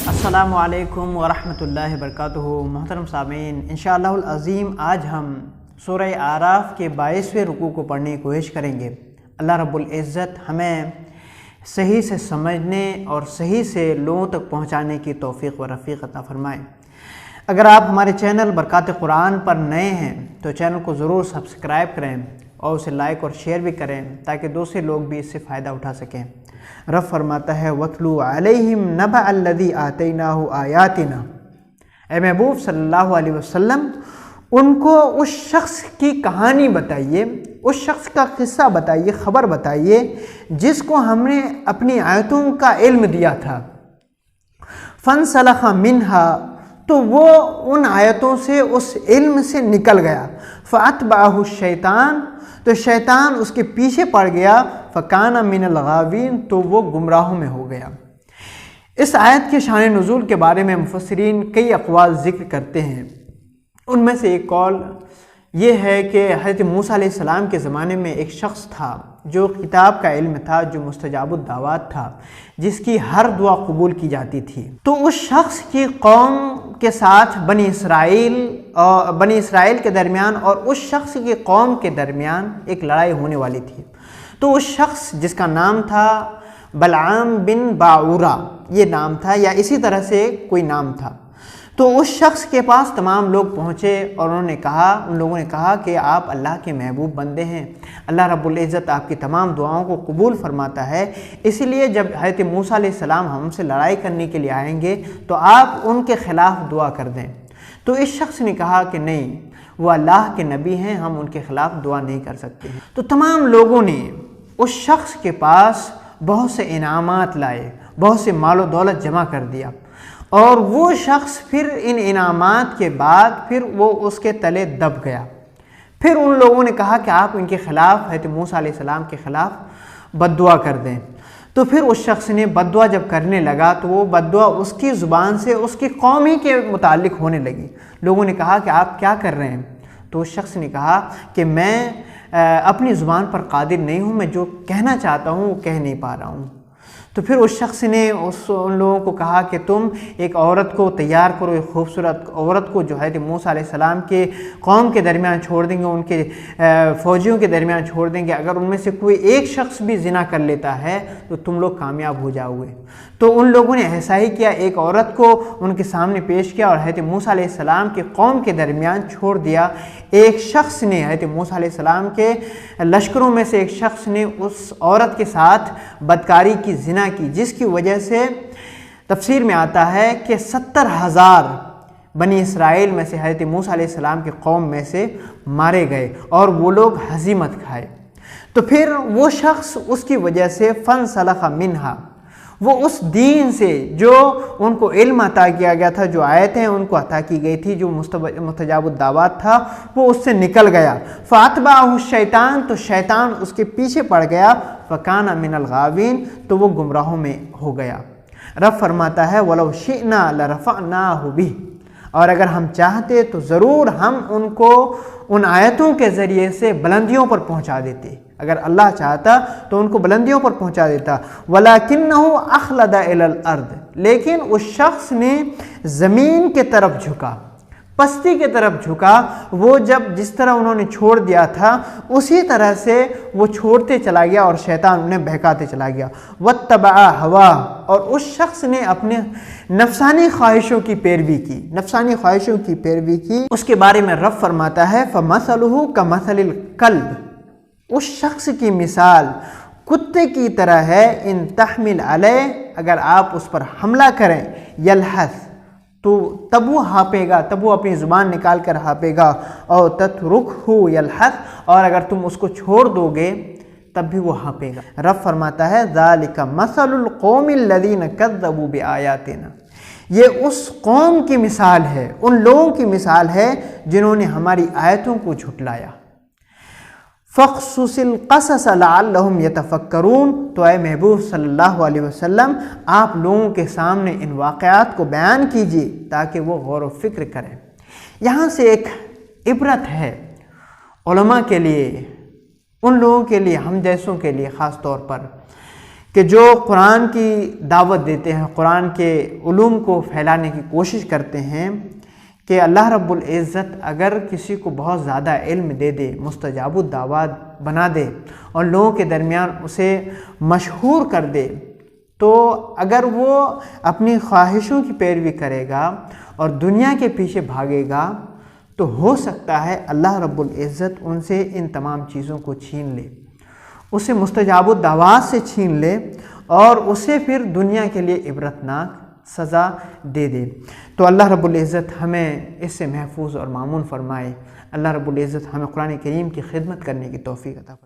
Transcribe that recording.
السلام علیکم ورحمۃ اللہ وبرکاتہ۔ محترم سامعین، انشاءاللہ العظیم آج ہم سورہ اعراف کے 22ویں رکوع کو پڑھنے کی کوشش کریں گے۔ اللہ رب العزت ہمیں صحیح سے سمجھنے اور صحیح سے لوگوں تک پہنچانے کی توفیق و رفیق عطا فرمائے۔ اگر آپ ہمارے چینل برکات قرآن پر نئے ہیں تو چینل کو ضرور سبسکرائب کریں اور اسے لائک اور شیئر بھی کریں تاکہ دوسرے لوگ بھی اس سے فائدہ اٹھا سکیں۔ رب فرماتا ہے وَاتْلُو عَلَيْهِمْ نَبَأَ الَّذِي آتَيْنَاهُ آيَاتِنَا، اے محبوب صلی اللہ علیہ وسلم ان کو اس شخص کی کہانی بتائیے، اس شخص کا قصہ بتائیے، خبر بتائیے جس کو ہم نے اپنی آیتوں کا علم دیا تھا۔ فَانْسَلَخَ مِنْهَا، تو وہ ان آیتوں سے، اس علم سے نکل گیا۔ فَأَتْبَعَهُ الشَّيْطَانُ، تو شیطان اس کے پیچھے پڑ گیا۔ فَكَانَ مِنَ الْغَاوِينَ، تو وہ گمراہوں میں ہو گیا۔ اس آیت کے شان نزول کے بارے میں مفسرین کئی اقوال ذکر کرتے ہیں۔ ان میں سے ایک قول یہ ہے کہ حضرت موسیٰ علیہ السلام کے زمانے میں ایک شخص تھا جو کتاب کا علم تھا، جو مستجاب الدعوات تھا، جس کی ہر دعا قبول کی جاتی تھی۔ تو اس شخص کی قوم کے ساتھ بنی اسرائیل کے درمیان اور اس شخص کی قوم کے درمیان ایک لڑائی ہونے والی تھی۔ تو اس شخص جس کا نام تھا بلعام بن باعورہ، یہ نام تھا یا اسی طرح سے کوئی نام تھا، تو اس شخص کے پاس تمام لوگ پہنچے اور ان لوگوں نے کہا کہ آپ اللہ کے محبوب بندے ہیں، اللہ رب العزت آپ کی تمام دعاؤں کو قبول فرماتا ہے، اسی لیے جب حضرت موسیٰ علیہ السلام ہم سے لڑائی کرنے کے لیے آئیں گے تو آپ ان کے خلاف دعا کر دیں۔ تو اس شخص نے کہا کہ نہیں، وہ اللہ کے نبی ہیں، ہم ان کے خلاف دعا نہیں کر سکتے ہیں۔ تو تمام لوگوں نے اس شخص کے پاس بہت سے انعامات لائے، بہت سے مال و دولت جمع کر دیا، اور وہ شخص پھر ان انعامات کے بعد پھر وہ اس کے تلے دب گیا۔ پھر ان لوگوں نے کہا کہ آپ ان کے خلاف، حضرت موسیٰ علیہ السلام کے خلاف بد دعا کر دیں۔ تو پھر اس شخص نے بد دعا جب کرنے لگا تو وہ بد دعا اس کی زبان سے اس کی قوم ہی کے متعلق ہونے لگی۔ لوگوں نے کہا کہ آپ کیا کر رہے ہیں؟ تو اس شخص نے کہا کہ میں اپنی زبان پر قادر نہیں ہوں، میں جو کہنا چاہتا ہوں وہ کہہ نہیں پا رہا ہوں۔ تو پھر اس شخص نے ان لوگوں کو کہا کہ تم ایک عورت کو تیار کرو، ایک خوبصورت عورت کو جو حضرت موسیٰ علیہ السلام کے قوم کے درمیان چھوڑ دیں گے، ان کے فوجیوں کے درمیان چھوڑ دیں گے، اگر ان میں سے کوئی ایک شخص بھی زنا کر لیتا ہے تو تم لوگ کامیاب ہو جاؤ گے۔ تو ان لوگوں نے ایسا ہی کیا، ایک عورت کو ان کے سامنے پیش کیا اور حضرت موسیٰ علیہ السلام کے قوم کے درمیان چھوڑ دیا۔ ایک شخص نے، حضرت موسیٰ علیہ السلام کے لشکروں میں سے ایک شخص نے اس عورت کے ساتھ بدکاری کی، زنا کی، جس کی وجہ سے تفسیر میں آتا ہے کہ 70,000 بنی اسرائیل میں سے حضرت موسیٰ علیہ السلام کی قوم میں سے مارے گئے اور وہ لوگ ہزیمت کھائے۔ تو پھر وہ شخص اس کی وجہ سے فَانْسَلَخَ مِنْهَا، وہ اس دین سے جو ان کو علم عطا کیا گیا تھا، جو آیتیں ان کو عطا کی گئی تھی، جو مستجاب الدعوات تھا، وہ اس سے نکل گیا۔ فَأَتْبَعَهُ الشَّيْطَانُ، تو شیطان اس کے پیچھے پڑ گیا۔ فَكَانَ مِنَ الْغَاوِينَ، تو وہ گمراہوں میں ہو گیا۔ رب فرماتا ہے وَلَوْ شِئْنَا لَرَفَعْنَاهُ بِهِ، اور اگر ہم چاہتے تو ضرور ہم ان کو ان آیتوں کے ذریعے سے بلندیوں پر پہنچا دیتے، اگر اللہ چاہتا تو ان کو بلندیوں پر پہنچا دیتا۔ وَلَكِنَّهُ أَخْلَدَ إِلَى الْأَرْضِ، لیکن اس شخص نے زمین کے طرف جھکا، پستی کے طرف جھکا۔ وہ جس طرح انہوں نے چھوڑ دیا تھا اسی طرح سے وہ چھوڑتے چلا گیا اور شیطان انہیں بہکاتے چلا گیا۔ وَاتَّبَعَ هَوَاهُ، اور اس شخص نے اپنے نفسانی خواہشوں کی پیروی کی، نفسانی خواہشوں کی پیروی کی۔ اس کے بارے میں رب فرماتا ہے فَمَثَلُهُ كَمَثَلِ الْكَلْبِ، اس شخص کی مثال کتے کی طرح ہے، ان تحمل علیہ، اگر آپ اس پر حملہ کریں، یلحث، تو تب وہ ہانپے گا، تب وہ اپنی زبان نکال کر ہانپے گا، اور تترکہ یلحث، اور اگر تم اس کو چھوڑ دو گے تب بھی وہ ہانپے گا۔ رب فرماتا ہے ذالک مثل القوم الذین کذبوا بآیاتنا، یہ اس قوم کی مثال ہے، ان لوگوں کی مثال ہے جنہوں نے ہماری آیتوں کو جھٹلایا۔ فَقْصُصِ الْقَصَصَ لَعَلَّهُمْ يَتَفَكَّرُونَ، تو اے محبوب صلی اللہ علیہ وسلم آپ لوگوں کے سامنے ان واقعات کو بیان کیجیے تاکہ وہ غور و فکر کریں۔ یہاں سے ایک عبرت ہے علماء کے لیے، ان لوگوں کے لیے، ہم جیسوں کے لیے خاص طور پر، کہ جو قرآن کی دعوت دیتے ہیں، قرآن کے علوم کو پھیلانے کی کوشش کرتے ہیں، کہ اللہ رب العزت اگر کسی کو بہت زیادہ علم دے دے، مستجاب الدعوات بنا دے اور لوگوں کے درمیان اسے مشہور کر دے، تو اگر وہ اپنی خواہشوں کی پیروی کرے گا اور دنیا کے پیچھے بھاگے گا تو ہو سکتا ہے اللہ رب العزت ان سے ان تمام چیزوں کو چھین لے، اسے مستجاب الدعوات سے چھین لے اور اسے پھر دنیا کے لیے عبرتناک سزا دے دے۔ تو اللہ رب العزت ہمیں اس سے محفوظ اور مامون فرمائے۔ اللہ رب العزت ہمیں قرآن کریم کی خدمت کرنے کی توفیق عطا فرمائے۔